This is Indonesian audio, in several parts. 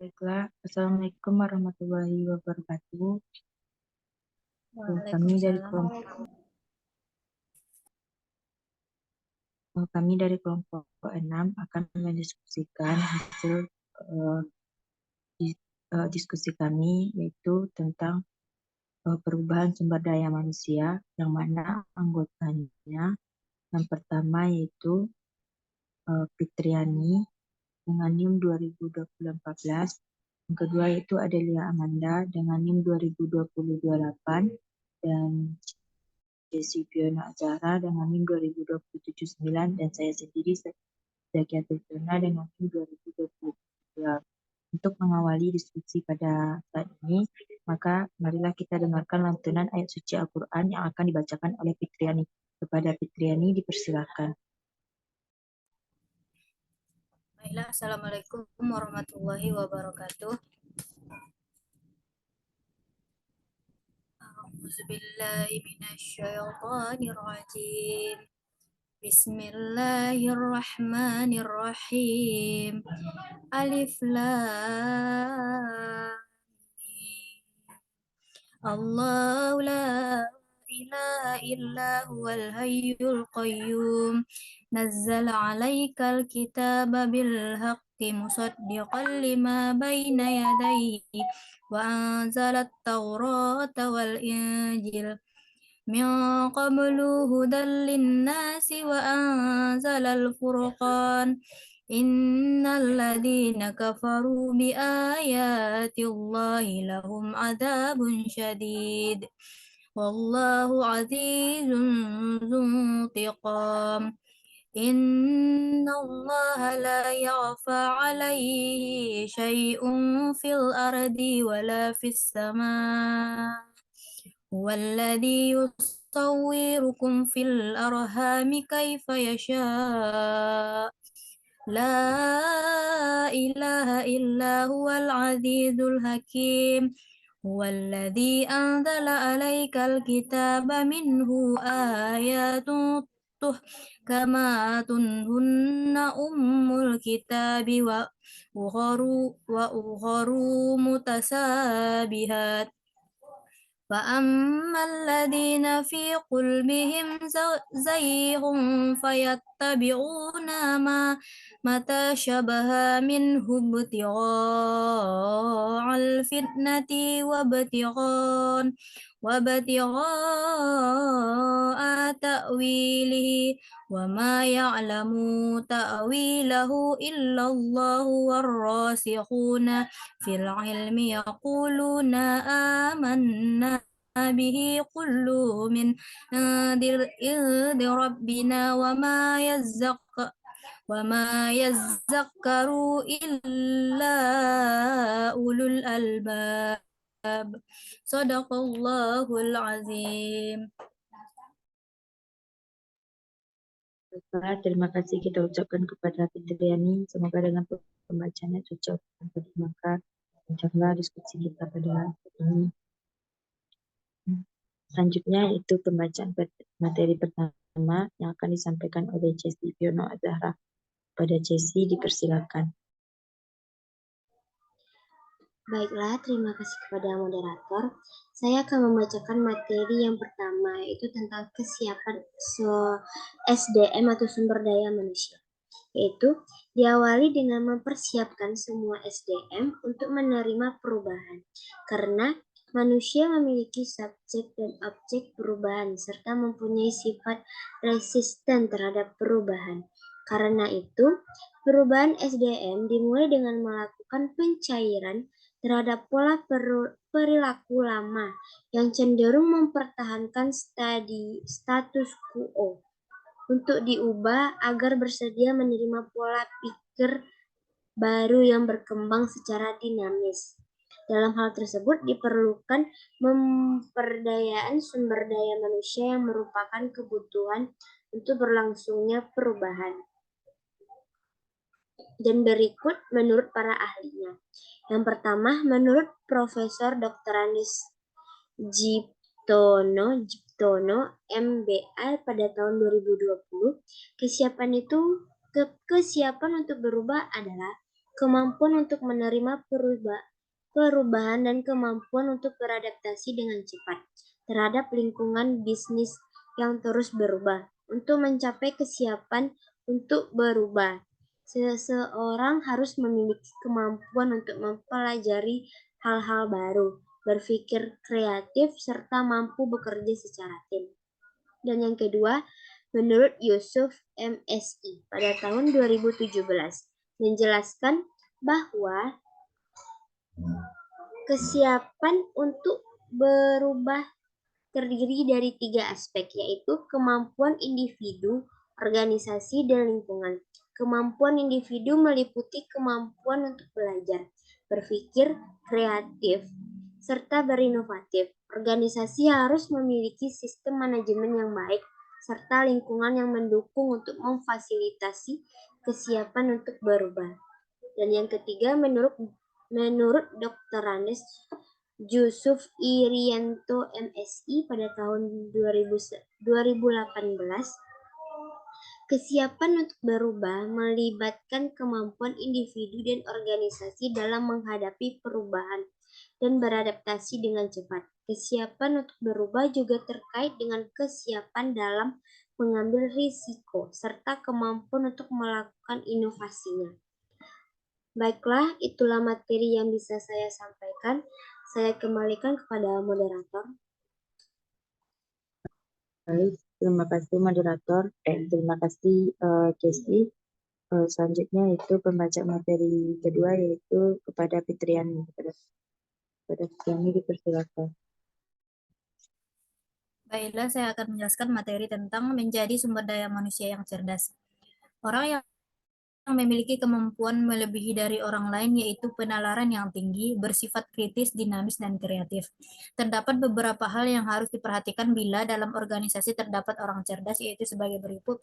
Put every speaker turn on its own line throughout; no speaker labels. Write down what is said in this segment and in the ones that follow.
Baiklah, Assalamualaikum warahmatullahi wabarakatuh. Kami dari kelompok 6 akan mendiskusikan hasil diskusi kami, yaitu tentang perubahan sumber daya manusia, yang mana anggotanya yang pertama yaitu Fitriani dengan NIM 2020-14. Yang kedua yaitu Adelia Amanda dengan NIM 2020-28 dan Jesse Fiona Azara dengan NIM 2027-9 dan saya sendiri Zakiatul Fiona dengan NIM 2022. Untuk mengawali diskusi pada saat ini, maka marilah kita dengarkan lantunan ayat suci Al-Quran yang akan dibacakan oleh Fitriani. Kepada Fitriani dipersilakan.
Baiklah, Assalamualaikum warahmatullahi wabarakatuh. A'udzubillahi minasyaitonirrajim. Bismillahirrahmanirrahim. Alif Lam Mim. Allahu la ilaha illa huwal hayyul qayyum. Nazzala 'alaikal kitaba bil haqqi musaddiqan lima baina yadayhi wa anzalat taurata wal injil min qablu hudan linnasi wa anzalal furqan. Innal ladzina kafaru bi ayatillahi lahum adzabun syadid. Wallahu azizun dzuntiqam. Inna Allah la yakhfa alaihi syai'un fil ardi wala fis sama'. Huwallazi yusawwirukum fil arhami kaifa yasha'. La ilaha illa huwal azizul hakim. Huwallazi anzala 'alaikal kitaba minhu ayatun tuhkamatun hunna ummul kitabi wa ukharu mutasabihat. فأما الذين في قلوبهم زيغ فيتبعون ما تشابه منه ابتغاء الفتنة وابتغاء تأويله وما يعلم تأويله إلا الله والراسخون في العلم يقولون آمنا به كل من عند ربنا وما يذكر إلا أولو الألباب. Sadaqallahul azim.
Terima kasih kita ucapkan kepada Fitriani. Semoga dengan pembacaannya suci Al-Quran tadi, maka lancarlah diskusi kita pada ini. Selanjutnya itu pembacaan materi pertama yang akan disampaikan oleh Jesse Fiona Azara. Pada Jesse dipersilakan.
Baiklah, terima kasih kepada moderator. Saya akan membacakan materi yang pertama, yaitu tentang kesiapan SDM atau sumber daya manusia. Yaitu diawali dengan mempersiapkan semua SDM untuk menerima perubahan. Karena manusia memiliki subjek dan objek perubahan serta mempunyai sifat resisten terhadap perubahan. Karena itu, perubahan SDM dimulai dengan melakukan pencairan terhadap pola perilaku lama yang cenderung mempertahankan status quo untuk diubah agar bersedia menerima pola pikir baru yang berkembang secara dinamis. Dalam hal tersebut diperlukan pemberdayaan sumber daya manusia yang merupakan kebutuhan untuk berlangsungnya perubahan. Dan berikut menurut para ahlinya. Yang pertama, menurut Profesor Dr. Anis Jiptono MBA pada tahun 2020, kesiapan untuk berubah adalah kemampuan untuk menerima perubahan dan kemampuan untuk beradaptasi dengan cepat terhadap lingkungan bisnis yang terus berubah. Untuk mencapai kesiapan untuk berubah, seseorang harus memiliki kemampuan untuk mempelajari hal-hal baru, berpikir kreatif, serta mampu bekerja secara tim. Dan yang kedua, menurut Yusuf MSI pada tahun 2017, menjelaskan bahwa kesiapan untuk berubah terdiri dari 3 aspek, yaitu kemampuan individu, organisasi, dan lingkungan. Kemampuan individu meliputi kemampuan untuk belajar, berpikir kreatif, serta berinovatif. Organisasi harus memiliki sistem manajemen yang baik, serta lingkungan yang mendukung untuk memfasilitasi kesiapan untuk berubah. Dan yang ketiga, menurut Dr. Randes Yusuf Irianto MSI pada tahun 2018, kesiapan untuk berubah melibatkan kemampuan individu dan organisasi dalam menghadapi perubahan dan beradaptasi dengan cepat. Kesiapan untuk berubah juga terkait dengan kesiapan dalam mengambil risiko serta kemampuan untuk melakukan inovasinya. Baiklah, itulah materi yang bisa saya sampaikan. Saya kembalikan kepada moderator.
Baik, terima kasih moderator. Terima kasih Kesti. Selanjutnya itu pembaca materi kedua yaitu kepada Fitriani. Kepada Fitriani dipersilakan.
Baiklah, saya akan menjelaskan materi tentang menjadi sumber daya manusia yang cerdas. Orang yang memiliki kemampuan melebihi dari orang lain yaitu penalaran yang tinggi, bersifat kritis, dinamis, dan kreatif. Terdapat beberapa hal yang harus diperhatikan bila dalam organisasi terdapat orang cerdas, yaitu sebagai berikut.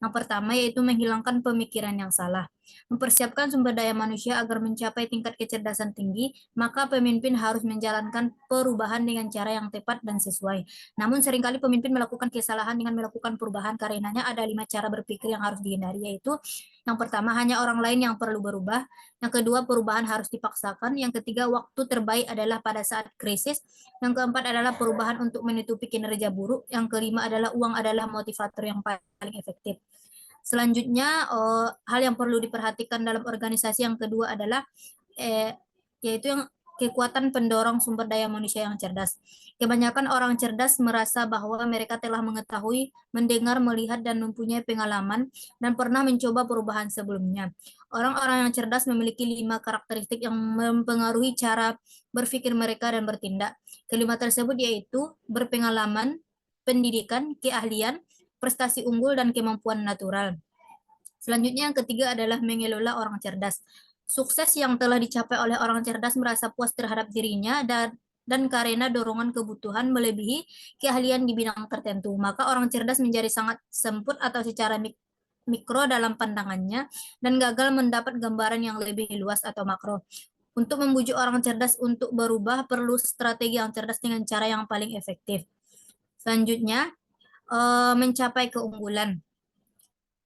Yang pertama yaitu menghilangkan pemikiran yang salah. Mempersiapkan sumber daya manusia agar mencapai tingkat kecerdasan tinggi, maka pemimpin harus menjalankan perubahan dengan cara yang tepat dan sesuai. Namun seringkali pemimpin melakukan kesalahan dengan melakukan perubahan, karenanya ada 5 cara berpikir yang harus dihindari, yaitu yang pertama, hanya orang lain yang perlu berubah. Yang kedua, perubahan harus dipaksakan. Yang ketiga, waktu terbaik adalah pada saat krisis. Yang keempat adalah perubahan untuk menutupi kinerja buruk. Yang kelima adalah uang adalah motivator yang paling efektif. Selanjutnya, hal yang perlu diperhatikan dalam organisasi yang kedua adalah yaitu yang kekuatan pendorong sumber daya manusia yang cerdas. Kebanyakan orang cerdas merasa bahwa mereka telah mengetahui, mendengar, melihat, dan mempunyai pengalaman dan pernah mencoba perubahan sebelumnya. Orang-orang yang cerdas memiliki 5 karakteristik yang mempengaruhi cara berpikir mereka dan bertindak. Kelima tersebut yaitu berpengalaman, pendidikan, keahlian, prestasi unggul, dan kemampuan natural. Selanjutnya yang ketiga adalah mengelola orang cerdas. Sukses yang telah dicapai oleh orang cerdas merasa puas terhadap dirinya dan karena dorongan kebutuhan melebihi keahlian di bidang tertentu. Maka orang cerdas menjadi sangat sempit atau secara mikro dalam pandangannya dan gagal mendapat gambaran yang lebih luas atau makro. Untuk membujuk orang cerdas untuk berubah perlu strategi yang cerdas dengan cara yang paling efektif. Selanjutnya, mencapai keunggulan.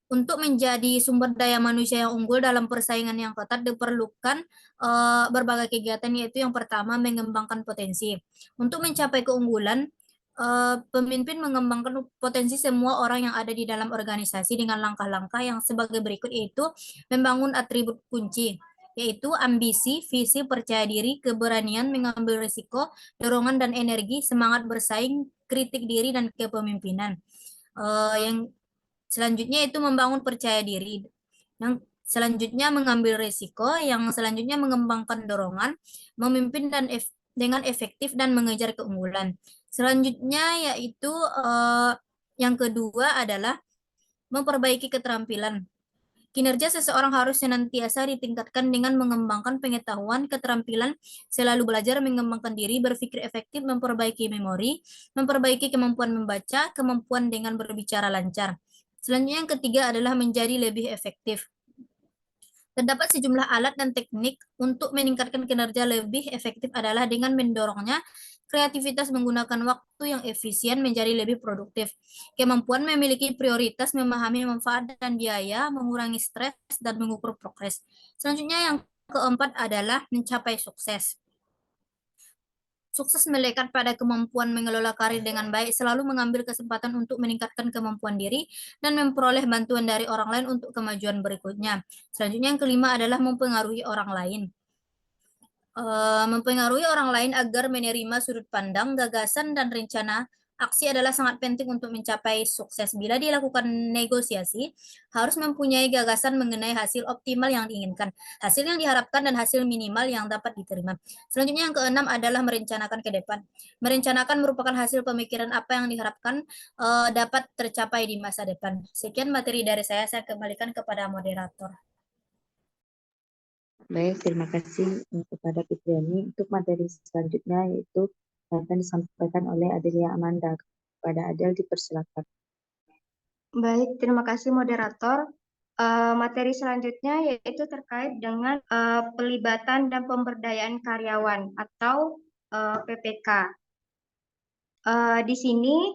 Untuk menjadi sumber daya manusia yang unggul dalam persaingan yang ketat diperlukan berbagai kegiatan, yaitu yang pertama mengembangkan potensi. Untuk mencapai keunggulan, pemimpin mengembangkan potensi semua orang yang ada di dalam organisasi dengan langkah-langkah yang sebagai berikut, yaitu membangun atribut kunci, yaitu ambisi, visi, percaya diri, keberanian, mengambil risiko, dorongan dan energi, semangat bersaing, kritik diri, dan kepemimpinan. Yang selanjutnya itu membangun percaya diri. Yang selanjutnya mengambil risiko, yang selanjutnya mengembangkan dorongan, memimpin dengan efektif dan mengejar keunggulan. Selanjutnya yaitu yang kedua adalah memperbaiki keterampilan. Kinerja seseorang harus senantiasa ditingkatkan dengan mengembangkan pengetahuan, keterampilan, selalu belajar, mengembangkan diri, berpikir efektif, memperbaiki memori, memperbaiki kemampuan membaca, kemampuan dengan berbicara lancar. Selanjutnya yang ketiga adalah menjadi lebih efektif. Terdapat sejumlah alat dan teknik untuk meningkatkan kinerja lebih efektif adalah dengan mendorongnya kreativitas menggunakan waktu yang efisien menjadi lebih produktif. Kemampuan memiliki prioritas, memahami manfaat dan biaya, mengurangi stres, dan mengukur progres. Selanjutnya yang keempat adalah mencapai sukses. Sukses melekat pada kemampuan mengelola karir dengan baik, selalu mengambil kesempatan untuk meningkatkan kemampuan diri dan memperoleh bantuan dari orang lain untuk kemajuan berikutnya. Selanjutnya yang kelima adalah mempengaruhi orang lain. Mempengaruhi orang lain agar menerima sudut pandang, gagasan, dan rencana aksi adalah sangat penting untuk mencapai sukses. Bila dilakukan negosiasi, harus mempunyai gagasan mengenai hasil optimal yang diinginkan, hasil yang diharapkan, dan hasil minimal yang dapat diterima. Selanjutnya yang keenam adalah merencanakan ke depan. Merencanakan merupakan hasil pemikiran apa yang diharapkan dapat tercapai di masa depan. Sekian materi dari saya kembalikan kepada moderator.
Baik, terima kasih kepada Fitriani. Untuk materi selanjutnya yaitu akan disampaikan oleh Adelia Amanda. Kepada Adel dipersilakan.
Baik, terima kasih moderator. Materi selanjutnya yaitu terkait dengan pelibatan dan pemberdayaan karyawan atau PPK. Di sini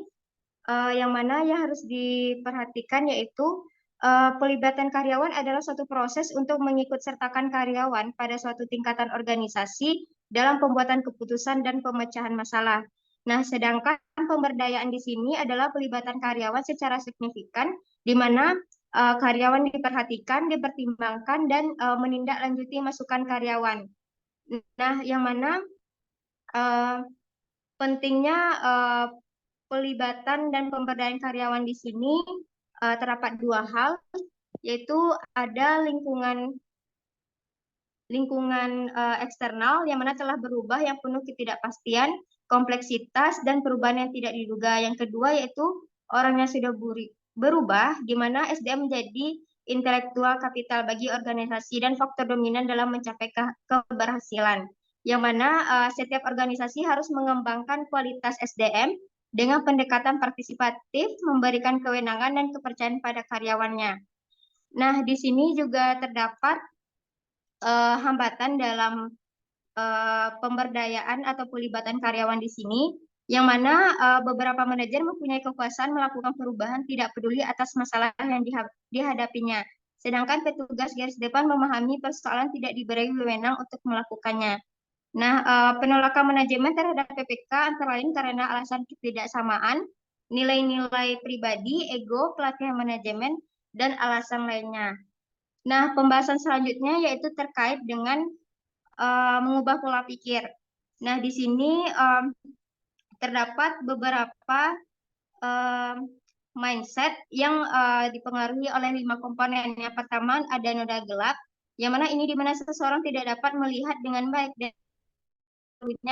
yang mana yang harus diperhatikan yaitu pelibatan karyawan adalah suatu proses untuk mengikutsertakan karyawan pada suatu tingkatan organisasi dalam pembuatan keputusan dan pemecahan masalah. Nah, sedangkan pemberdayaan di sini adalah pelibatan karyawan secara signifikan, di mana karyawan diperhatikan, dipertimbangkan, dan menindaklanjuti masukan karyawan. Nah, yang mana pentingnya pelibatan dan pemberdayaan karyawan di sini terdapat dua hal, yaitu ada lingkungan eksternal yang mana telah berubah yang penuh ketidakpastian, kompleksitas, dan perubahan yang tidak diduga. Yang kedua yaitu orang yang sudah berubah, di mana SDM menjadi intelektual kapital bagi organisasi dan faktor dominan dalam mencapai keberhasilan. Yang mana setiap organisasi harus mengembangkan kualitas SDM dengan pendekatan partisipatif, memberikan kewenangan dan kepercayaan pada karyawannya. Nah, di sini juga terdapat hambatan dalam pemberdayaan atau pelibatan karyawan di sini, yang mana beberapa manajer mempunyai kekuasaan melakukan perubahan tidak peduli atas masalah yang dihadapinya. Sedangkan petugas garis depan memahami persoalan tidak diberi wewenang untuk melakukannya. Nah, penolakan manajemen terhadap PPK antara lain karena alasan ketidaksamaan, nilai-nilai pribadi, ego, pelatihan manajemen, dan alasan lainnya. Nah, pembahasan selanjutnya yaitu terkait dengan mengubah pola pikir. Nah, di sini terdapat beberapa mindset yang dipengaruhi oleh 5 komponen. Yang pertama ada noda gelap, yang mana ini di mana seseorang tidak dapat melihat dengan baik dan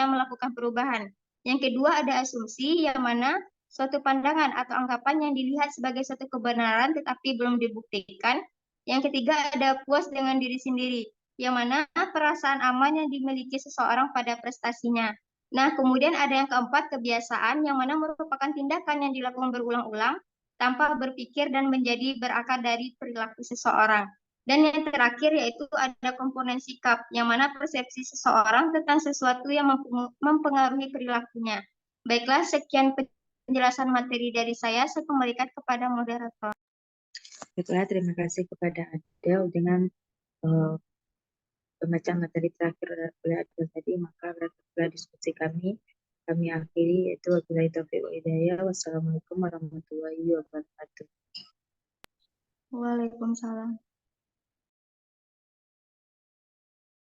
melakukan perubahan. Yang kedua ada asumsi, yang mana suatu pandangan atau anggapan yang dilihat sebagai suatu kebenaran tetapi belum dibuktikan. Yang ketiga ada puas dengan diri sendiri, yang mana perasaan aman yang dimiliki seseorang pada prestasinya. Nah, kemudian ada yang keempat, kebiasaan, yang mana merupakan tindakan yang dilakukan berulang-ulang tanpa berpikir dan menjadi berakar dari perilaku seseorang. Dan yang terakhir yaitu ada komponen sikap, yang mana persepsi seseorang tentang sesuatu yang mempengaruhi perilakunya. Baiklah, sekian penjelasan materi dari saya kembalikan kepada moderator.
Baiklah, terima kasih kepada Adel. Dengan pembacaan materi terakhir oleh Adel tadi, maka berakhirlah diskusi kami akhiri, yaitu wabillahi taufiq wal hidayah. Wassalamualaikum warahmatullahi wabarakatuh.
Waalaikumsalam.